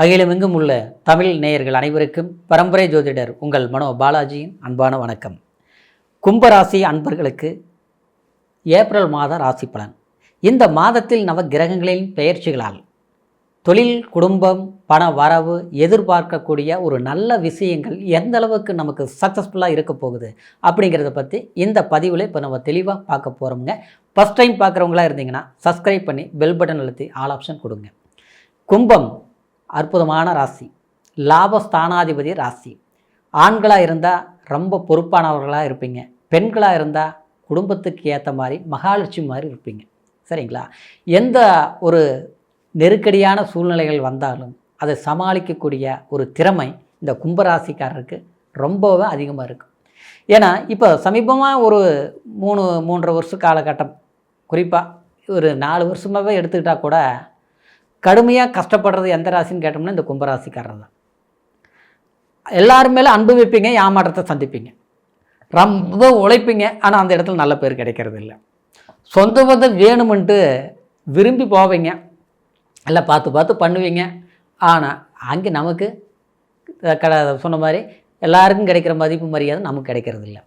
அகிலமெங்கும் உள்ள தமிழ் நேயர்கள் அனைவருக்கும் பரம்பரை ஜோதிடர் உங்கள் மனோ பாலாஜியின் அன்பான வணக்கம். கும்பராசி அன்பர்களுக்கு ஏப்ரல் மாத ராசி பலன். இந்த மாதத்தில் நவ கிரகங்களின் பெயர்ச்சிகளால் தொழில், குடும்பம், பண வரவு, எதிர்பார்க்கக்கூடிய ஒரு நல்ல விஷயங்கள் எந்த அளவுக்கு நமக்கு சக்ஸஸ்ஃபுல்லாக இருக்க போகுது அப்படிங்கிறத பற்றி இந்த பதிவில் இப்போ நம்ம தெளிவாக பார்க்க போகிறோம்ங்க. ஃபஸ்ட் டைம் பார்க்குறவங்களா இருந்தீங்கன்னா சப்ஸ்கிரைப் பண்ணி பெல் பட்டன் அழுத்தி ஆல் ஆப்ஷன் கொடுங்க. கும்பம் அற்புதமான ராசி, லாபஸ்தானாதிபதி ராசி. ஆண்களாக இருந்தால் ரொம்ப பொறுப்பானவர்களாக இருப்பீங்க, பெண்களாக இருந்தால் குடும்பத்துக்கு ஏற்ற மாதிரி மகாலட்சுமி மாதிரி இருப்பீங்க. சரிங்களா? எந்த ஒரு நெருக்கடியான சூழ்நிலைகள் வந்தாலும் அதை சமாளிக்கக்கூடிய ஒரு திறமை இந்த கும்பராசிக்காரருக்கு ரொம்பவே அதிகமாக இருக்கும். ஏன்னா இப்போ சமீபமாக ஒரு 3.5 வருஷ காலகட்டம், குறிப்பாக ஒரு 4 வருஷமாகவே எடுத்துக்கிட்டால் கூட கடுமையாக கஷ்டப்படுறது எந்த ராசின்னு கேட்டோம்னா இந்த கும்பராசிக்காரர் தான். எல்லாரும் மேலே அன்பு வைப்பீங்க, ஏமாற்றத்தை சந்திப்பீங்க, ரொம்ப உழைப்பீங்க, ஆனால் அந்த இடத்துல நல்ல பேர் கிடைக்கிறது இல்லை. சொந்த பந்தம் வேணுமென்ட்டு விரும்பி போவீங்க, எல்லாம் பார்த்து பண்ணுவீங்க, ஆனால் அங்கே நமக்கு சொன்ன மாதிரி எல்லாருக்கும் கிடைக்கிற மதிப்பு மரியாதை நமக்கு கிடைக்கிறது இல்லை.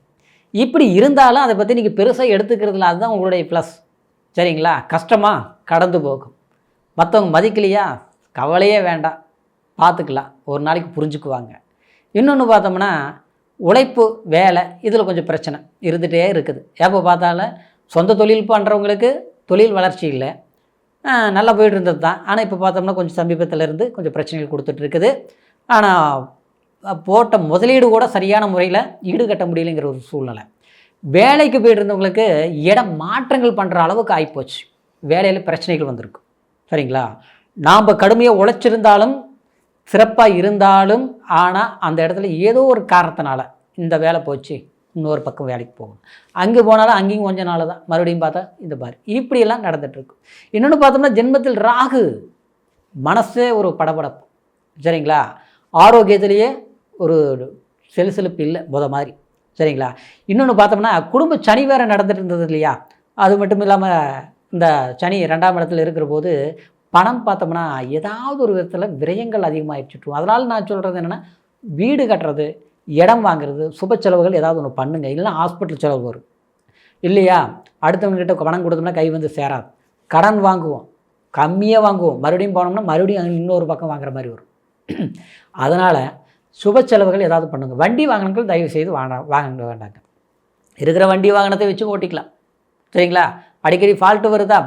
இப்படி இருந்தாலும் அதை பற்றி நீங்கள் பெருசாக எடுத்துக்கிறது இல்லை. அதுதான் உங்களுடைய ப்ளஸ். சரிங்களா? கஷ்டமாக கடந்து போகும். மற்றவங்க மதிக்கலையா, கவலையே வேண்டாம், பார்த்துக்கலாம், ஒரு நாளைக்கு புரிஞ்சுக்குவாங்க. இன்னொன்று பார்த்தோம்னா உழைப்பு, வேலை, இதில் கொஞ்சம் பிரச்சனை இருந்துகிட்டே இருக்குது. எப்போ பார்த்தாலும் சொந்த தொழில் பண்ணுறவங்களுக்கு தொழில் வளர்ச்சி இல்லை, நல்லா போய்ட்டு இருந்தது தான். ஆனால் இப்போ பார்த்தோம்னா கொஞ்சம் சமீபத்தில் இருந்து கொஞ்சம் பிரச்சனைகள் கொடுத்துட்ருக்குது. ஆனால் போட்ட முதலீடு கூட சரியான முறையில் ஈடுகட்ட முடியலைங்கிற ஒரு சூழ்நிலை. வேலைக்கு போய்ட்டு இருந்தவங்களுக்கு இடம் மாற்றங்கள் பண்ணுற அளவுக்கு ஆகிப்போச்சு. வேலையில் பிரச்சனைகள் வந்திருக்கு. சரிங்களா? நாம் கடுமையாக உழைச்சிருந்தாலும் சிறப்பாக இருந்தாலும் ஆனால் அந்த இடத்துல ஏதோ ஒரு காரணத்தினால இந்த வேலை போச்சு, இன்னொரு பக்கம் வேலைக்கு போகணும், அங்கே போனாலும் அங்கேயும் கொஞ்ச நாள் தான், மறுபடியும் பார்த்தா இந்த மாதிரி இப்படியெல்லாம் நடந்துகிட்ருக்கு. இன்னொன்று பார்த்தோம்னா ஜென்மத்தில் ராகு, மனசே ஒரு படபடப்பு. சரிங்களா? ஆரோக்கியத்திலேயே ஒரு செலுசெலுப்பு இல்லை மாதிரி. சரிங்களா? இன்னொன்று பார்த்தோம்னா குடும்ப சனி வேறு நடந்துட்டு இருந்தது இல்லையா? அது மட்டும் இல்லாமல் இந்த சனி 2ஆம் இடத்துல இருக்கிற போது பணம் பார்த்தோம்னா ஏதாவது ஒரு விதத்தில் விரயங்கள் அதிகமாகிடுச்சுட்டும். அதனால் நான் சொல்கிறது என்னென்னா, வீடு கட்டுறது, இடம் வாங்குறது, சுப செலவுகள் ஏதாவது ஒன்று பண்ணுங்க. இல்லைன்னா ஹாஸ்பிட்டல் செலவு வரும் இல்லையா? அடுத்தவங்ககிட்ட பணம் கொடுத்தோம்னா கை வந்து சேராது. கடன் வாங்குவோம், கம்மியாக வாங்குவோம், மறுபடியும் போனோம்னா மறுபடியும் இன்னொரு பக்கம் வாங்குற மாதிரி வரும். அதனால் சுப செலவுகள் ஏதாவது பண்ணுங்கள். வண்டி வாகனங்கள் தயவு செய்து வாங்க வேண்டாங்க. இருக்கிற வண்டி வாகனத்தை வச்சு ஓட்டிக்கலாம். சரிங்களா? அடிக்கடி ஃபால்ட்டு வருதா,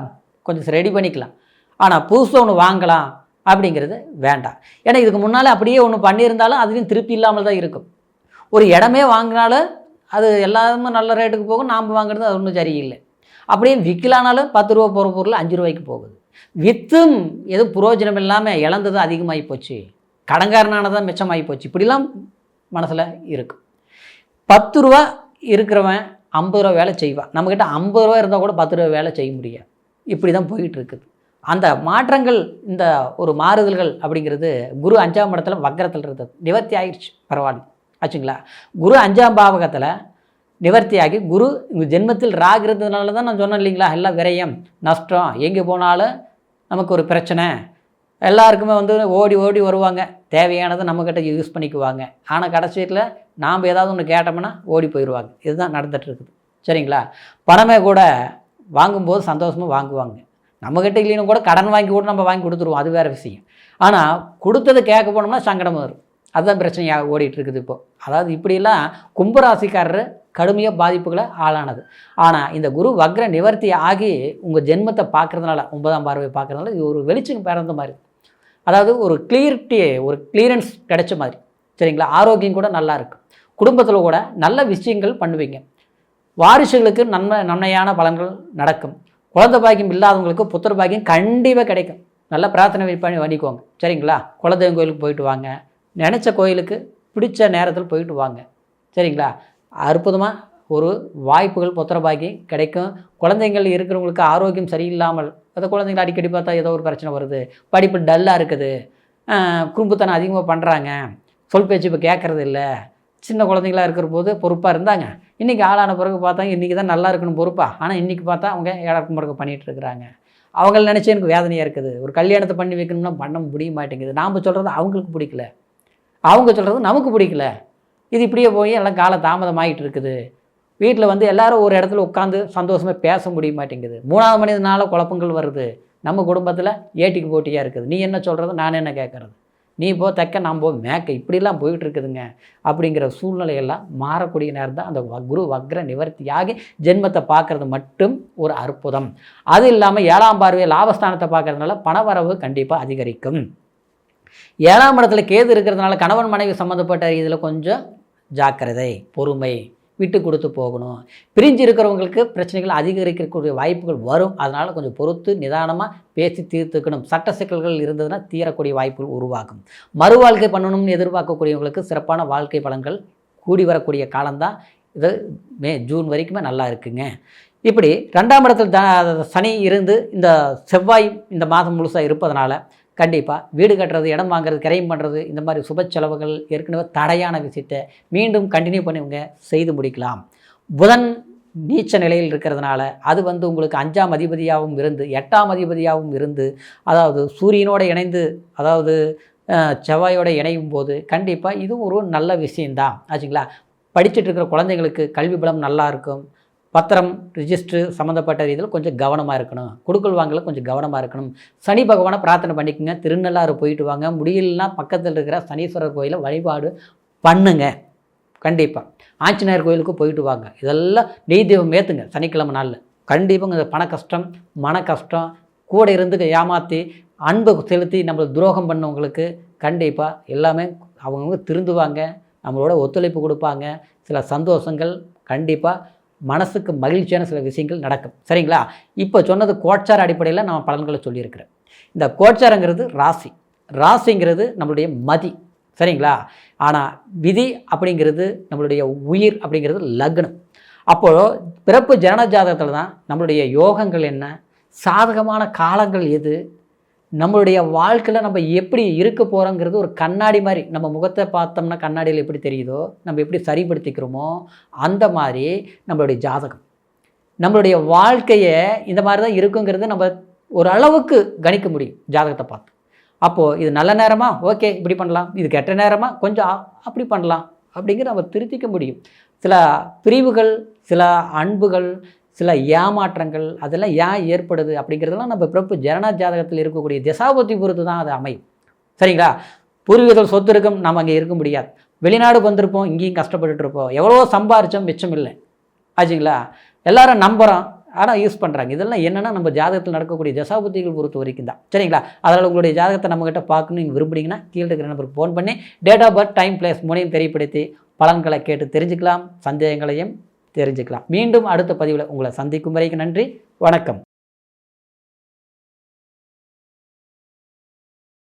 கொஞ்சம் ரெடி பண்ணிக்கலாம். ஆனால் புதுசாக ஒன்று வாங்கலாம் அப்படிங்கிறது வேண்டாம். ஏன்னா இதுக்கு முன்னால் அப்படியே ஒன்று பண்ணியிருந்தாலும் அதுலேயும் திருப்தி இல்லாமல் தான் இருக்கும். ஒரு இடமே வாங்கினாலும் அது எல்லாருமே நல்ல ரேட்டுக்கு போகும், நாம் வாங்குறது அது ஒன்றும் சரியில்லை. அப்படியே விற்கலானாலும் 10 ரூபா போகிற பொருள் 5 ரூபாய்க்கு போகுது. விற்றும் எதுவும் புரோஜனம் இல்லாமல் இழந்தது அதிகமாகி போச்சு, கடன்காரனானதான் மிச்சமாகி போச்சு. இப்படிலாம் மனசில் இருக்கும். 10 ரூபா இருக்கிறவன் 50 ரூபா வேலை செய்வான். நம்மக்கிட்ட 50 ரூபா இருந்தால் கூட 10 ரூபா வேலை செய்ய முடியாது. இப்படி தான் போயிட்டு இருக்குது. அந்த மாற்றங்கள், இந்த ஒரு மாறுதல்கள் அப்படிங்கிறது குரு 5ஆம் இடத்துல வக்கரத்தில் இருந்தது, நிவர்த்தி ஆகிடுச்சு. பரவாயில்ல ஆச்சுங்களா? குரு 5ஆம் பாவகத்தில் நிவர்த்தி ஆகி, குரு இங்கே ஜென்மத்தில் ராகு இருந்ததுனால தான் நான் சொன்னேன் இல்லைங்களா, எல்லாம் விரயம், நஷ்டம், எங்கே போனாலும் நமக்கு ஒரு பிரச்சனை. எல்லாருக்குமே ஓடி ஓடி வருவாங்க, தேவையானதை நம்மக்கிட்ட யூஸ் பண்ணிக்குவாங்க. ஆனால் கடைசியில் நாம் ஏதாவது ஒன்று கேட்டோம்னா ஓடி போயிடுவாங்க. இதுதான் நடந்துகிட்ருக்குது. சரிங்களா? பணமே கூட வாங்கும்போது சந்தோஷமாக வாங்குவாங்க, நம்மக்கிட்ட இல்லைன்னு கூட கடன் வாங்கி கூட நம்ம வாங்கி கொடுத்துருவோம், அது வேறு விஷயம். ஆனால் கொடுத்தது கேட்க போனோம்னா சங்கடம் வரும். அதுதான் பிரச்சனையாக ஓடிட்டுருக்குது இப்போது. அதாவது இப்படிலாம் கும்பராசிக்காரர் கடுமையாக பாதிப்புகளை ஆளானது. ஆனால் இந்த குரு வக்ர நிவர்த்தி ஆகி உங்கள் ஜென்மத்தை பார்க்குறதுனால, 9ஆம் பார்வை பார்க்குறதுனால இது ஒரு வெளிச்சம் பிறந்த மாதிரி, அதாவது ஒரு கிளியரிட்டி, ஒரு கிளியரன்ஸ் கிடைச்ச மாதிரி. சரிங்களா? ஆரோக்கியம் கூட நல்லா இருக்கும். குடும்பத்தில் கூட நல்ல விஷயங்கள் பண்ணுவீங்க. வாரிசுகளுக்கு நன்மையான பலன்கள் நடக்கும். குழந்தை பாக்கியம் இல்லாதவங்களுக்கு புத்திர பாக்கியம் கண்டிப்பாக கிடைக்கும். நல்லா பிரார்த்தனை பண்ணி பண்ணிக்கோங்க. சரிங்களா? குலதெய்வம் கோயிலுக்கு போயிட்டு வாங்க, நினச்ச கோயிலுக்கு பிடிச்ச நேரத்தில் போயிட்டு வாங்க. சரிங்களா? அற்புதமாக ஒரு வாய்ப்புகள், புத்திர பாக்கியம் கிடைக்கும். குழந்தைங்கள் இருக்கிறவங்களுக்கு ஆரோக்கியம் சரியில்லாமல், அந்த குழந்தைங்களை அடிக்கடி பார்த்தா ஏதோ ஒரு பிரச்சனை வருது, படிப்பு டல்லாக இருக்குது, குறும்புத்தனம் அதிகமாக பண்ணுறாங்க, சொல் பேச்சு இப்போ கேட்குறது இல்லை, சின்ன குழந்தைங்களா இருக்கிற போது பொறுப்பாக இருந்தாங்க. இன்றைக்கி ஆளான பிறகு பார்த்தாங்க இன்றைக்கி தான் நல்லா இருக்கணும் பொறுப்பா. ஆனால் இன்றைக்கி பார்த்தா அவங்க ஏழாக்கும் முறக்க பண்ணிகிட்டு இருக்கிறாங்க. அவங்கள நினச்சி எனக்கு வேதனையாக இருக்குது. ஒரு கல்யாணத்தை பண்ணி வைக்கணும்னா பண்ண முடிய மாட்டேங்குது. நாம் சொல்கிறது அவங்களுக்கு பிடிக்கல, அவங்க சொல்கிறது நமக்கு பிடிக்கல. இது இப்படியே போய் எல்லாம் கால தாமதமாகிட்டு இருக்குது. வீட்டில் வந்து எல்லோரும் ஒரு இடத்துல உட்காந்து சந்தோஷமாக பேச முடிய மாட்டேங்குது. 3வது மனிதனால குழப்பங்கள் வருது. நம்ம குடும்பத்தில் ஏட்டிக்கு போட்டியாக இருக்குது. நீ என்ன சொல்கிறது, நான் என்ன கேட்குறது, நீ போ தெக்க நான் போ மேக்க, இப்படிலாம் போயிட்டு இருக்குதுங்க. அப்படிங்கிற சூழ்நிலையெல்லாம் மாறக்கூடிய நேரம் தான் அந்த குரு வக்ர நிவர்த்தியாகி ஜென்மத்தை பார்க்குறது மட்டும் ஒரு அற்புதம். அது இல்லாமல் 7ஆம் பார்வையை லாபஸ்தானத்தை பார்க்கறதுனால பணவரவு கண்டிப்பாக அதிகரிக்கும். 7ஆம் இடத்துல கேது இருக்கிறதுனால கணவன் மனைவி சம்மந்தப்பட்ட இதில் கொஞ்சம் ஜாக்கிரதை, பொறுமை, விட்டு கொடுத்து போகணும். பிரிஞ்சு இருக்கிறவங்களுக்கு பிரச்சனைகள் அதிகரிக்கக்கூடிய வாய்ப்புகள் வரும். அதனால் கொஞ்சம் பொறுத்து நிதானமாக பேசி தீர்த்துக்கணும். சட்ட சிக்கல்கள் இருந்ததுன்னா தீரக்கூடிய வாய்ப்புகள் உருவாகும். மறு வாழ்க்கை பண்ணணும்னு எதிர்பார்க்கக்கூடியவங்களுக்கு சிறப்பான வாழ்க்கை பலன்கள் கூடி வரக்கூடிய காலம்தான் இது. ஜூன் வரைக்குமே நல்லா இருக்குங்க. இப்படி 2ஆம் இடத்துல சனி இருந்து இந்த செவ்வாய் இந்த மாதம் முழுசாக இருப்பதனால கண்டிப்பாக வீடு கட்டுறது, இடம் வாங்குறது, கிரையம் பண்ணுறது, இந்த மாதிரி சுப செலவுகள் ஏற்கனவே தடையான விஷயத்தை மீண்டும் கண்டினியூ பண்ணிவங்க செய்து முடிக்கலாம். புதன் நீச்ச நிலையில் இருக்கிறதுனால அது வந்து உங்களுக்கு 5ஆம் அதிபதியாகவும் இருந்து 8ஆம் அதிபதியாகவும் இருந்து, அதாவது சூரியனோடு இணைந்து, அதாவது செவ்வாயோடு இணையும் போது கண்டிப்பாக இது ஒரு நல்ல விஷயந்தான் ஆச்சுங்களா. படிச்சுட்டு இருக்கிற குழந்தைங்களுக்கு கல்வி பலம் நல்லா இருக்கும். பத்திரம், ரிஜிஸ்ட்ரு சம்மந்தப்பட்ட இதில் கொஞ்சம் கவனமாக இருக்கணும். கொடுக்கல் வாங்கல கொஞ்சம் கவனமாக இருக்கணும். சனி பகவானை பிரார்த்தனை பண்ணிக்கோங்க. திருநள்ளாறு போயிட்டு வாங்க. முடியலன்னா பக்கத்தில் இருக்கிற சனீஸ்வரர் கோயிலை வழிபாடு பண்ணுங்க. கண்டிப்பாக ஆஞ்சநேயர் கோயிலுக்கு போயிட்டு வாங்க. இதெல்லாம் நெய் தீபம் ஏற்றுங்க சனிக்கிழமை நாளில். கண்டிப்பாக இந்த பண கஷ்டம், மன கஷ்டம், கூட இருந்து ஏமாற்றி அன்பை செலுத்தி நம்மளை துரோகம் பண்ணவங்களுக்கு கண்டிப்பாக எல்லாமே அவங்கவுங்க திருந்துவாங்க. நம்மளோட ஒத்துழைப்பு கொடுப்பாங்க. சில சந்தோஷங்கள் கண்டிப்பாக மனசுக்கு மகிழ்ச்சியான சில விஷயங்கள் நடக்கும். சரிங்களா. இப்போ சொன்னது கோட்சார அடிப்படையில் நான் பலன்களை சொல்லியிருக்கிறேன். இந்த கோட்சாரங்கிறது ராசி, ராசிங்கிறது நம்மளுடைய மதி. சரிங்களா. ஆனால் விதி அப்படிங்கிறது நம்மளுடைய உயிர், அப்படிங்கிறது லக்னம். அப்போது பிறப்பு ஜனன ஜாதகத்தில் தான் நம்மளுடைய யோகங்கள் என்ன, சாதகமான காலங்கள் எது, நம்மளுடைய வாழ்க்கையில் நம்ம எப்படி இருக்க போகிறோங்கிறது ஒரு கண்ணாடி மாதிரி. நம்ம முகத்தை பார்த்தோம்னா கண்ணாடியில் எப்படி தெரியுதோ, நம்ம எப்படி சரிப்படுத்திக்கிறோமோ அந்த மாதிரி நம்மளுடைய ஜாதகம், நம்மளுடைய வாழ்க்கையை இந்த மாதிரி தான் இருக்குங்கிறது நம்ம ஒரு அளவுக்கு கணிக்க முடியும் ஜாதகத்தை பார்த்து. அப்போது இது நல்ல நேரமா, ஓகே இப்படி பண்ணலாம், இது கெட்ட நேரமா, கொஞ்சம் அப்படி பண்ணலாம் அப்படிங்கிற நம்ம திருத்திக்க முடியும். சில பிரிவுகள், சில அன்புகள், சில ஏமாற்றங்கள் அதெல்லாம் ஏன் ஏற்படுது அப்படிங்கிறதெல்லாம் நம்ம பிறப்பு ஜனன ஜாதகத்தில் இருக்கக்கூடிய திசாபுத்தி பொறுத்து தான் அது அமையும். சரிங்களா. பூர்வீகத்தில் சொத்து இருக்கும், நம்ம அங்கே இருக்க முடியாது. வெளிநாடு வந்திருப்போம், இங்கேயும் கஷ்டப்பட்டுட்டு இருப்போம், எவ்வளோ சம்பாரித்தோம் மிச்சம் இல்லை ஆச்சுங்களா. எல்லாரும் நம்புகிறோம், ஆனால் யூஸ் பண்ணுறாங்க. இதெல்லாம் என்னென்னா நம்ம ஜாதகத்தில் நடக்கக்கூடிய தசாபுத்திகள் பொறுத்த வரைக்கும் தான். சரிங்களா. அதனால் உங்களுடைய ஜாதகத்தை நம்மகிட்ட பார்க்கணும் நீங்கள் விரும்புனீங்கன்னா கீழே இருக்கிற நம்பருக்கு ஃபோன் பண்ணி date of birth, time, place மூணையும் தெரியப்படுத்தி பலன்களை கேட்டு தெரிஞ்சுக்கலாம், சந்தேகங்களையும் தெரிஞ்சுக்கலாம். மீண்டும் அடுத்த பதிவில் உங்களை சந்திக்கும் வரைக்கும் நன்றி, வணக்கம்.